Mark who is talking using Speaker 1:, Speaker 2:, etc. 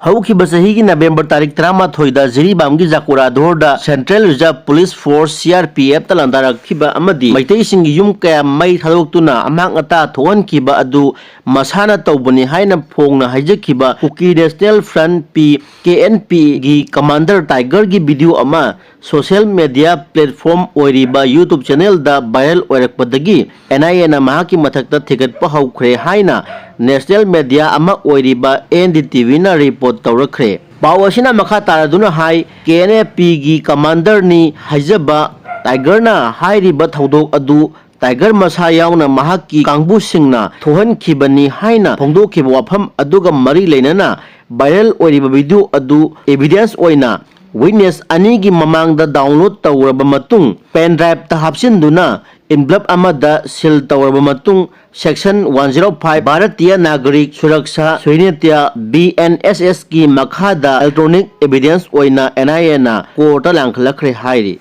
Speaker 1: हौखिबा चही की नवेंबर तारीख 13 जिरीबाम की जाकुरादोर central reserve police force CRPF तलांदारखिबा अमदी मैतैसिंग युम कया मई थादोक्तुना अमांग अता थोहनखिबा अदु मसाना तौबनी हाइना फोंगना हाइजखिबा कुकी नेशनल फ्रंट KNP की कमांडर टाइगर की वीडियो अमा सोशल मीडिया प्लेटफॉर्म ओरिबा यूट्यूब चैनल दा वायरल ओरकपदगी NIA ना महाकी मथक्ता थिगटपा हौख्रे हाइना नेशनल मीडिया अमा ओरिबा NDTV ना रिपोर्ट तौरखरे पाव असिना मखा तारदुना हाई KNP की कमांडर नि हाइजबा टाइगर ना हाइरिबा थौदोक अदु टाइगर मसा यावना महाकी कांगबु सिंगना थोहनखिबनी हाइना फोंदोखिबा वाफम अदुगा मरी लेनना वायरल ओरिबा वीडियो अदु एविडेंस ओइना विटनेस अनी की ममांग दा डाउनलोड तौरबा मतुंग पेन ड्राइव ता हापसिनदुना इनवलप अमदा सील तौरबा मतुंग सेक्शन 105 भारतीय नागरिक सुरक्षा सैन्यत्या BNSS की मखादा इलेक्ट्रॉनिक एविडेंस ओइना NIA ना कोर्ट लांखलखरे हाइरी।